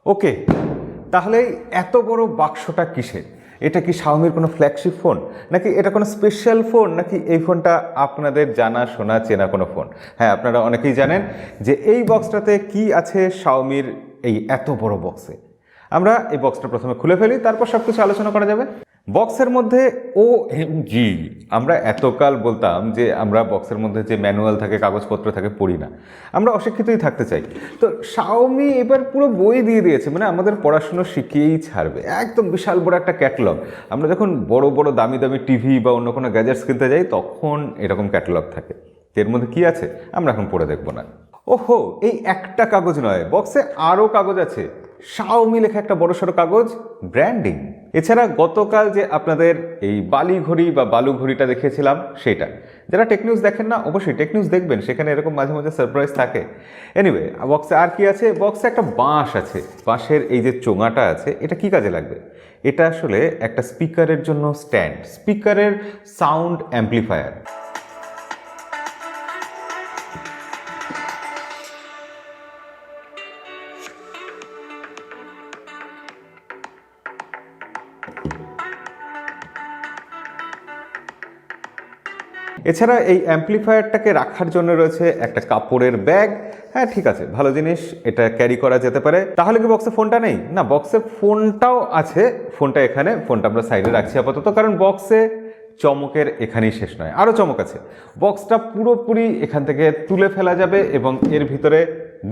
ওকে, তাহলে এত বড় বাক্সটা কিসের? এটা কি শাওমির কোনো ফ্ল্যাগশিপ ফোন, নাকি এটা কোনো স্পেশাল ফোন, নাকি এই ফোনটা আপনাদের জানা শোনা চেনা কোনো ফোন? হ্যাঁ, আপনারা অনেকেই জানেন যে এই বক্সটাতে কি আছে শাওমির এই এত বড় বক্সে। আমরা এই বক্সটা প্রথমে খুলে ফেলি, তারপর সব কিছু আলোচনা করা যাবে। বক্সের মধ্যে OMG, আমরা এতকাল বলতাম যে আমরা বক্সের মধ্যে যে ম্যানুয়াল থাকে, কাগজপত্র থাকে, পড়ি না, আমরা অশিক্ষিতই থাকতে চাই। তো শাওমি এবার পুরো বই দিয়ে দিয়েছে, মানে আমাদের পড়াশুনো শিখিয়েই ছাড়বে। একদম বিশাল বড় একটা ক্যাটালগ। আমরা যখন বড় বড় দামি দামি টিভি বা অন্য কোনো গ্যাজেটস কিনতে যাই তখন এরকম ক্যাটালগ থাকে। এর মধ্যে কি আছে আমরা এখন পড়ে দেখবো না। ওহো, এই একটা কাগজ নয়, বক্সে আরও কাগজ আছে। শাওমি লেখা একটা বড়সড় কাগজ, ব্র্যান্ডিং। এছাড়া গতকাল যে আপনাদের এই বালি ঘড়ি বা বালু ঘড়িটা দেখিয়েছিলাম সেটা, যারা টেক নিউজ দেখেন না অবশ্যই টেক নিউজ দেখবেন, সেখানে এরকম মাঝে মাঝে সারপ্রাইজ থাকে। এনিওয়ে, বক্সে আর কি আছে? বক্সে একটা বাঁশ আছে। বাঁশের এই যে চোঙাটা আছে, এটা কি কাজে লাগবে? এটা আসলে একটা স্পিকারের জন্য স্ট্যান্ড, স্পিকারের সাউন্ড অ্যাম্প্লিফায়ার। এছাড়া এই অ্যাম্প্লিফায়ারটাকে রাখার জন্য রয়েছে একটা কাপড়ের ব্যাগ। হ্যাঁ ঠিক আছে, ভালো জিনিস, এটা ক্যারি করা যেতে পারে। তাহলে কি বক্সে ফোনটা নেই? না, বক্সে ফোনটাও আছে। ফোনটা এখানে, ফোনটা আমরা সাইডে রাখছি আপাতত, কারণ বক্সে চমকের এখানেই শেষ নয়, আরও চমক আছে। বক্সটা পুরোপুরি এখান থেকে তুলে ফেলা যাবে এবং এর ভিতরে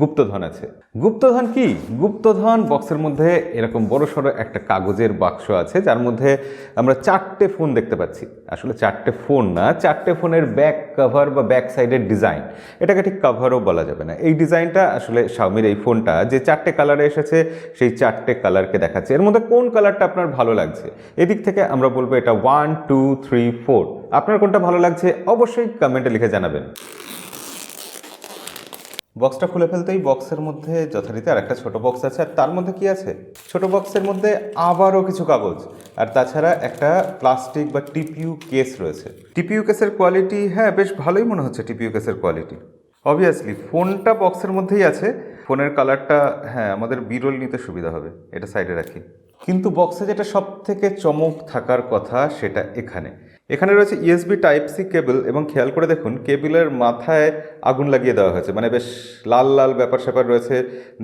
গুপ্তধন আছে। গুপ্তধন কি? গুপ্তধন বক্সের মধ্যে এরকম বড়সড় একটা কাগজের বাক্স আছে, যার মধ্যে আমরা 4টে ফোন দেখতে পাচ্ছি। আসলে 4টে ফোন না, 4টে ফোনের ব্যাক কভার বা ব্যাক সাইডের ডিজাইন। এটাকে ঠিক কভারও বলা যাবে না। এই ডিজাইনটা আসলে শাওমির এই ফোনটা যে 4টে কালারে এসেছে, সেই 4টে কালারকে দেখাচ্ছে। এর মধ্যে কোন কালারটা আপনার ভালো লাগছে? এদিক থেকে আমরা বলবো এটা 1 2 3 4। আপনার কোনটা ভালো লাগছে অবশ্যই কমেন্টে লিখে জানাবেন। বক্সটা খুলে ফেলতেই বক্সের মধ্যে যথারীতি আর একটা ছোট বক্স আছে। আর তার মধ্যে কি আছে? ছোট বক্সের মধ্যে আবারও কিছু কাগজ, আর তাছাড়া একটা প্লাস্টিক বা টিপিইউ কেস রয়েছে। টিপিইউ কেসের কোয়ালিটি, হ্যাঁ বেশ ভালোই মনে হচ্ছে টিপিইউ কেসের কোয়ালিটি। অবভিয়াসলি ফোনটা বক্সের মধ্যেই আছে। ফোনের কালারটা হ্যাঁ আমাদের বিরল নিতে সুবিধা হবে, এটা সাইডে রাখি। কিন্তু বক্সে যেটা সব থেকে চমক থাকার কথা সেটা এখানে। এখানে রয়েছে ইউএসবি টাইপ সি কেবল, এবং খেয়াল করে দেখুন কেবলের মাথায় আগুন লাগিয়ে দেওয়া হয়েছে, মানে বেশ লাল লাল ব্যাপার স্যাপার রয়েছে।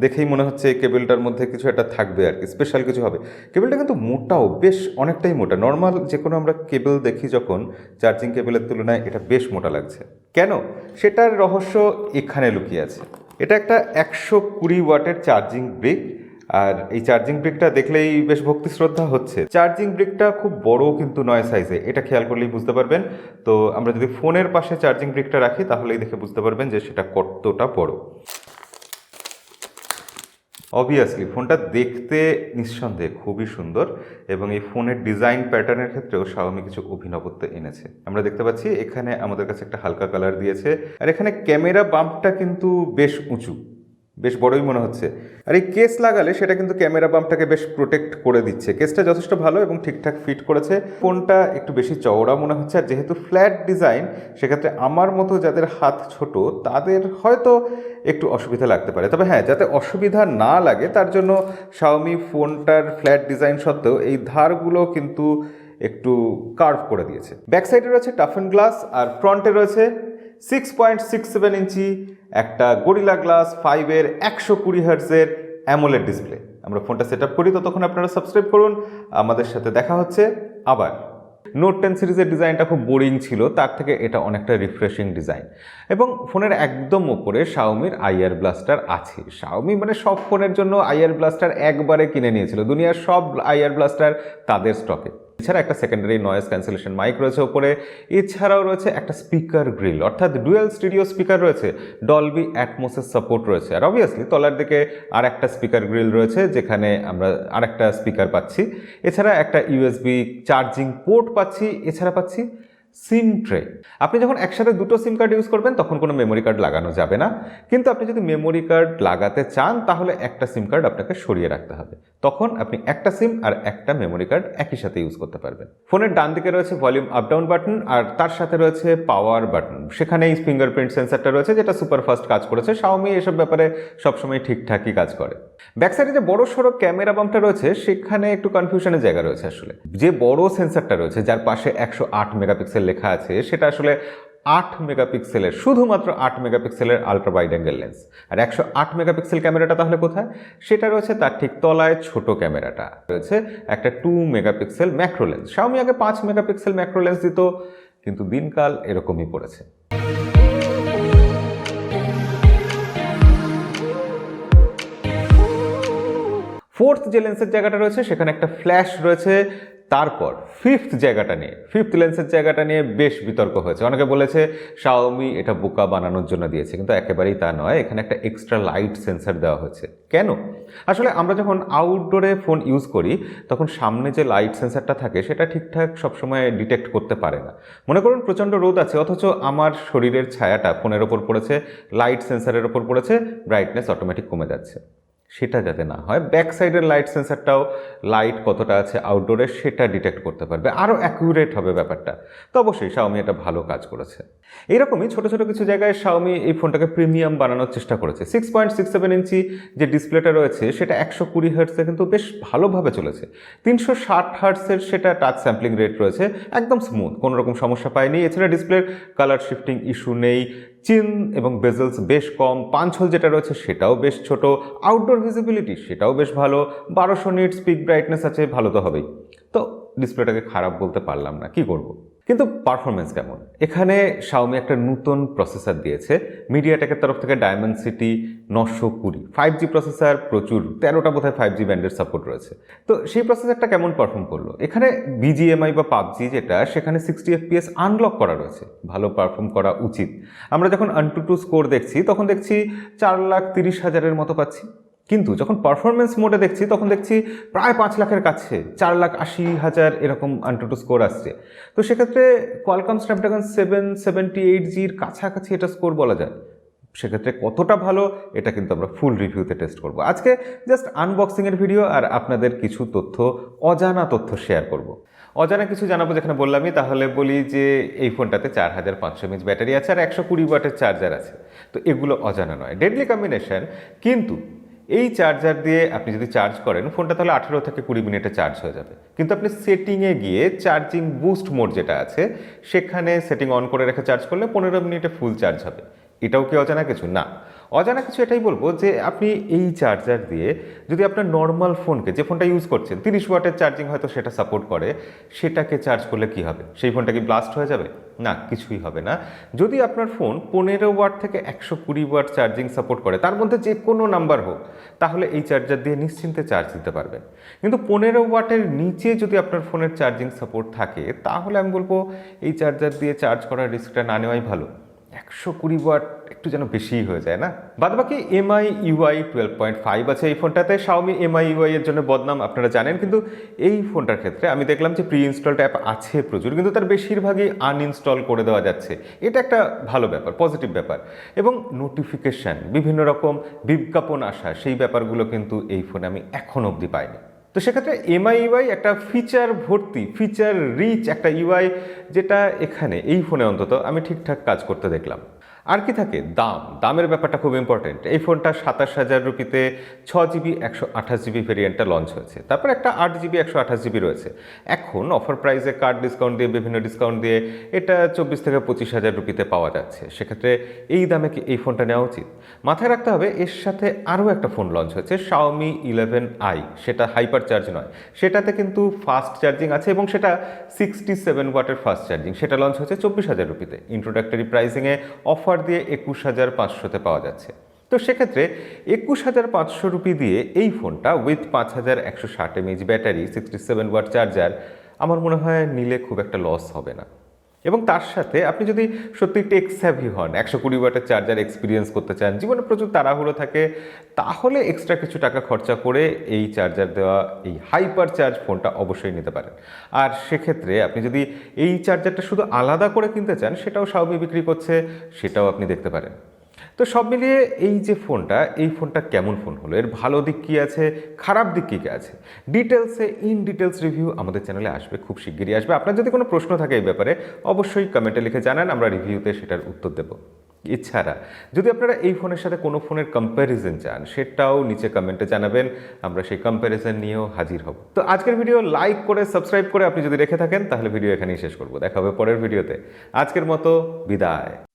দেখেই মনে হচ্ছে এই কেবলটার মধ্যে কিছু একটা থাকবে আর কি, স্পেশাল কিছু হবে। কেবলটা কিন্তু মোটাও, বেশ অনেকটাই মোটা। নর্মাল যে কোনো আমরা কেবল দেখি যখন, চার্জিং কেবলের তুলনায় এটা বেশ মোটা লাগছে। কেন? সেটার রহস্য এখানে লুকিয়ে আছে। এটা একটা 120 ওয়াটের চার্জিং ব্রিক, আর এই চার্জিং ব্রিকটা দেখলেই বেশ ভক্তি শ্রদ্ধা হচ্ছে। চার্জিং ব্রিকটা খুব বড় কিন্তু নয় সাইজে, এটা খেয়াল করলেই বুঝতে পারবেন। তো আমরা যদি ফোনের পাশে চার্জিং ব্রিকটা রাখি তাহলেই দেখে বুঝতে পারবেন যে সেটা কতটা বড়। অবভিয়াসলি ফোনটা দেখতে নিঃসন্দেহে খুবই সুন্দর, এবং এই ফোনের ডিজাইন প্যাটার্নের ক্ষেত্রেও শাওমি কিছু অভিনবত্ব এনেছে। আমরা দেখতে পাচ্ছি এখানে আমাদের কাছে একটা হালকা কালার দিয়েছে, আর এখানে ক্যামেরা বাম্পটা কিন্তু বেশ উঁচু, বেশ বড়ই মনে হচ্ছে। আর এই কেস লাগালে সেটা কিন্তু ক্যামেরা বাম্পটাকে বেশ প্রোটেক্ট করে দিচ্ছে। কেসটা যথেষ্ট ভালো এবং ঠিকঠাক ফিট করেছে। ফোনটা একটু বেশি চওড়া মনে হচ্ছে, আর যেহেতু ফ্ল্যাট ডিজাইন সেক্ষেত্রে আমার মতো যাদের হাত ছোট তাদের হয়তো একটু অসুবিধা লাগতে পারে। তবে হ্যাঁ, যাতে অসুবিধা না লাগে তার জন্য শাওমি ফোনটার ফ্ল্যাট ডিজাইন সত্ত্বেও এই ধারগুলো কিন্তু একটু কার্ভ করে দিয়েছে। ব্যাক সাইডে রয়েছে টাফেন গ্লাস, আর ফ্রন্টে রয়েছে 6.67 ইঞ্চি একটা গরিলা গ্লাস 5-এর 120 হার্টজের অ্যামোলেড ডিসপ্লে। আমরা ফোনটা সেট আপ করি, ততক্ষণ আপনারা সাবস্ক্রাইব করুন। আমাদের সাথে দেখা হচ্ছে আবার। নোট 10 সিরিজের ডিজাইনটা খুব বোরিং ছিল, তার থেকে এটা অনেকটা রিফ্রেশিং ডিজাইন। এবং ফোনের একদম ওপরে শাওমির আইআর ব্লাস্টার আছে। শাওমি মানে সব ফোনের জন্য আইআর ব্লাস্টার একবারে কিনে নিয়েছিল, দুনিয়ার সব আইআর ব্লাস্টার তাদের স্টকে। এছাড়া একটা সেকেন্ডারি নয়েজ ক্যান্সেলেশন মাইক রয়েছে ওপরে। এছাড়াও রয়েছে একটা স্পিকার গ্রিল, অর্থাৎ ডুয়েল স্টুডিও স্পিকার রয়েছে, ডলবি অ্যাটমসের সাপোর্ট রয়েছে। আর অবভিয়াসলি তলার দিকে আর একটা স্পিকার গ্রিল রয়েছে, যেখানে আমরা আরেকটা স্পিকার পাচ্ছি। এছাড়া একটা ইউএসবি চার্জিং পোর্ট পাচ্ছি। এছাড়া পাচ্ছি সিম ট্রে। আপনি যখন একসাথে দুটো সিম কার্ড ইউজ করবেন তখন কোনো মেমোরি কার্ড লাগানো যাবে না, কিন্তু আপনি যদি মেমোরি কার্ড লাগাতে চান তাহলে একটা সিম কার্ড আপনাকে সরিয়ে রাখতে হবে। তখন আপনি একটা সিম আর একটা মেমোরি কার্ড একই সাথে ইউজ করতে পারবেন। ফোনের ডান দিকে রয়েছে ভলিউম আপ ডাউন বাটন, আর তার সাথে রয়েছে পাওয়ার বাটন। সেখানেই ফিঙ্গারপ্রিন্ট সেন্সারটা রয়েছে, যেটা সুপার ফাস্ট কাজ করেছে। শাওমি এসব ব্যাপারে সবসময় ঠিকঠাকই কাজ করে। ব্যাক সাইডে যে বড় সড়ো ক্যামেরা বাম্পটা রয়েছে সেখানে একটু কনফিউশনের জায়গা রয়েছে। আসলে যে বড় সেন্সরটা রয়েছে যার পাশে 108 মেগাপিক্সেল লেখা আছে সেটা আসলে 8 মেগাপিক্সেলের, শুধুমাত্র 8 মেগাপিক্সেলের আলট্রা ওয়াইড অ্যাঙ্গেল লেন্স। আর 108 মেগাপিক্সেল ক্যামেরাটা তাহলে কোথায়? সেটা রয়েছে তার ঠিক তলায়। ছোট ক্যামেরাটা রয়েছে একটা 2 মেগাপিক্সেল ম্যাক্রো লেন্স। Xiaomi আগে 5 মেগাপিক্সেল ম্যাক্রো লেন্স দিত, কিন্তু দিনকাল এরকমই পড়েছে। ফোর্থ যে লেন্সের জায়গাটা রয়েছে সেখানে একটা ফ্ল্যাশ রয়েছে। তারপর ফিফথ লেন্সের জায়গাটা নিয়ে বেশ বিতর্ক হয়েছে। অনেকে বলেছে Xiaomi এটা বোকা বানানোর জন্য দিয়েছে, কিন্তু একেবারেই তা নয়। এখানে একটা এক্সট্রা লাইট সেন্সর দেওয়া হয়েছে। কেন? আসলে আমরা যখন আউটডোরে ফোন ইউজ করি তখন সামনে যে লাইট সেন্সরটা থাকে সেটা ঠিকঠাক সবসময় ডিটেক্ট করতে পারে না। মনে করুন প্রচণ্ড রোদ আছে, অথচ আমার শরীরের ছায়াটা ফোনের ওপর পড়েছে, লাইট সেন্সরের ওপর পড়েছে, ব্রাইটনেস অটোমেটিক কমে যাচ্ছে। সেটা যাতে না হয়, ব্যাক সাইডের লাইট সেন্সরটাও লাইট কতটা আছে আউটডোরে সেটা ডিটেক্ট করতে পারবে, আরও অ্যাকুরেট হবে ব্যাপারটা। তো অবশ্যই Xiaomi এটা ভালো কাজ করেছে। এইরকমই ছোট ছোট কিছু জায়গায় Xiaomi এই ফোনটাকে প্রিমিয়াম বানানোর চেষ্টা করেছে। 6.67 ইঞ্চি যে ডিসপ্লেটা রয়েছে সেটা 120 হার্টসে কিন্তু বেশ ভালোভাবে চলেছে। 360 হার্টসের সেটা টাচ স্যাম্পলিং রেট রয়েছে, একদম স্মুথ, কোনো রকম সমস্যা পায়নি। এছাড়া ডিসপ্লের কালার শিফটিং ইস্যু নেই, চিন এবং বেজেলস বেশ কম, পাঞ্চ হোল যেটা রয়েছে সেটাও বেশ ছোট, আউটডোর ভিজিবিলিটি সেটাও বেশ ভালো, 1200 নিটস পিক ব্রাইটনেস আছে, ভালো তো হবেই। তো ডিসপ্লেটাকে খারাপ বলতে পারলাম না, কি করব। কিন্তু পারফরমেন্স কেমন? এখানে Xiaomi একটা নতুন প্রসেসর দিয়েছে মিডিয়াটেকের তরফ থেকে, ডায়মেনসিটি 920 5G প্রসেসর, প্রচুর 13টা বোধহয় 5G ব্যান্ডের সাপোর্ট রয়েছে। তো সেই প্রসেসরটা কেমন পারফর্ম করলো? এখানে BGMI বা PUBG যেটা, সেখানে 60 FPS আনলক করা রয়েছে, ভালো পারফর্ম করা উচিত। আমরা যখন AnTuTu স্কোর দেখছি তখন দেখছি 4,30,000-এর মতো পাচ্ছি, কিন্তু যখন পারফরমেন্স মোডে দেখছি তখন দেখছি প্রায় 5 লাখের কাছে, 4,80,000 এরকম AnTuTu স্কোর আসছে। তো সেক্ষেত্রে কোয়ালকম স্ন্যাপড্রাগন 778Gর কাছাকাছি এটা স্কোর বলা যায়। সেক্ষেত্রে কতটা ভালো এটা কিন্তু আমরা ফুল রিভিউতে টেস্ট করব। আজকে জাস্ট আনবক্সিংয়ের ভিডিও আর আপনাদের কিছু অজানা তথ্য শেয়ার করব। অজানা কিছু জানাবো যেখানে বললামই, তাহলে বলি যে এই ফোনটাতে 4500 mAh ব্যাটারি আছে আর 120 ওয়াটের চার্জার আছে। তো এগুলো অজানা নয়, ডেডলি কম্বিনেশন। কিন্তু এই চার্জার দিয়ে আপনি যদি চার্জ করেন ফোনটা, তাহলে 18 থেকে 20 মিনিটে চার্জ হয়ে যাবে। কিন্তু আপনি সেটিংয়ে গিয়ে চার্জিং বুস্ট মোড যেটা আছে সেখানে সেটিং অন করে রেখে চার্জ করলে 15 মিনিটে ফুল চার্জ হবে। এটাও কি অজানা কিছু? না, অজানা কিছু এটাই বলবো যে আপনি এই চার্জার দিয়ে যদি আপনার নর্মাল ফোনকে, যে ফোনটা ইউজ করছেন 30 ওয়াটের চার্জিং হয়তো সেটা সাপোর্ট করে, সেটাকে চার্জ করলে কি হবে? সেই ফোনটা কি ব্লাস্ট হয়ে যাবে? না, কিছুই হবে না। যদি আপনার ফোন 15 ওয়াট থেকে 120 ওয়াট চার্জিং সাপোর্ট করে, তার মধ্যে যে কোনো নাম্বার হোক, তাহলে এই চার্জার দিয়ে নিশ্চিন্তে চার্জ দিতে পারবেন। কিন্তু 15 ওয়াটের নিচে যদি আপনার ফোনের চার্জিং সাপোর্ট থাকে, তাহলে আমি বলবো এই চার্জার দিয়ে চার্জ করার রিস্কটা না নেওয়াই ভালো। 120 ওয়াট একটু যেন বেশিই হয়ে যায় না? বাদবাকি MIUI 12.5 আছে এই ফোনটাতে। Xiaomi MIUI এর জন্য বদনাম আপনারা জানেন, কিন্তু এই ফোনটার ক্ষেত্রে আমি দেখলাম যে প্রি ইনস্টলড অ্যাপ আছে প্রচুর, কিন্তু তার বেশিরভাগই আনইনস্টল করে দেওয়া যাচ্ছে। এটা একটা ভালো ব্যাপার, পজিটিভ ব্যাপার। এবং নোটিফিকেশান, বিভিন্ন রকম বিজ্ঞাপন আসা, সেই ব্যাপারগুলো কিন্তু এই ফোনে আমি এখন অবধি পাইনি। তো সেক্ষেত্রে MIUI একটা ফিচার ভর্তি, ফিচার রিচ একটা ইউআই, যেটা এখানে এই ফোনে অন্তত আমি ঠিকঠাক কাজ করতে দেখলাম। আর কি থাকে? দামের ব্যাপারটা খুব ইম্পর্টেন্ট। এই ফোনটা 27,000 রুপিতে 6GB 128GB ভেরিয়েন্টটা লঞ্চ হয়েছে, তারপর একটা 8GB 128GB রয়েছে। এখন অফার প্রাইসে কার্ড ডিসকাউন্ট দিয়ে, বিভিন্ন ডিসকাউন্ট দিয়ে এটা 24 থেকে 25,000 রুপিতে পাওয়া যাচ্ছে। সেক্ষেত্রে এই দামে কি এই ফোনটা নেওয়া উচিত? মাথায় রাখতে হবে এর সাথে আরও একটা ফোন লঞ্চ হয়েছে, Xiaomi 11i। সেটা হাইপার চার্জ নয়, সেটাতে কিন্তু ফাস্ট চার্জিং আছে এবং সেটা 67 ওয়াটের ফাস্ট চার্জিং। সেটা লঞ্চ হয়েছে 24,000 রুপিতে। ইন্ট্রোডাক্টরি প্রাইসিংয়ে অফার দিয়ে 21,500-তে পাওয়া যাচ্ছে। তো সেক্ষেত্রে 21,500 রুপি দিয়ে এই ফোনটা with 5160 mAh battery, 67 watt charger, আমার মনে হয় নিলে খুব একটা লস হবে না। এবং তার সাথে আপনি যদি সত্যি টেক স্যাভি হন, 120 ওয়াটের চার্জার এক্সপিরিয়েন্স করতে চান, জীবনে প্রচুর তাড়াহুড়ো থাকে, তাহলে এক্সট্রা কিছু টাকা খরচা করে এই চার্জার দেওয়া এই হাইপার চার্জ ফোনটা অবশ্যই নিতে পারেন। আর সেক্ষেত্রে আপনি যদি এই চার্জারটা শুধু আলাদা করে কিনতে চান, সেটাও Xiaomi বিক্রি করছে, সেটাও আপনি দেখতে পারেন। তো সব মিলিয়ে এই যে ফোনটা, এই ফোনটা কেমন ফোন হলো, এর ভালো দিক কী আছে, খারাপ দিক কী কী আছে, ইন ডিটেলস রিভিউ আমাদের চ্যানেলে আসবে, খুব শিগগিরই আসবে। আপনার যদি কোনো প্রশ্ন থাকে এই ব্যাপারে অবশ্যই কমেন্টে লিখে জানান, আমরা রিভিউতে সেটার উত্তর দেব। এছাড়া যদি আপনারা এই ফোনের সাথে কোনো ফোনের কম্প্যারিজন চান সেটাও নিচে কমেন্টে জানাবেন, আমরা সেই কম্প্যারিজন নিয়েও হাজির হব। তো আজকের ভিডিও লাইক করে সাবস্ক্রাইব করে আপনি যদি রেখে থাকেন তাহলে ভিডিও এখানেই শেষ করব। দেখা হবে পরের ভিডিওতে। আজকের মতো বিদায়।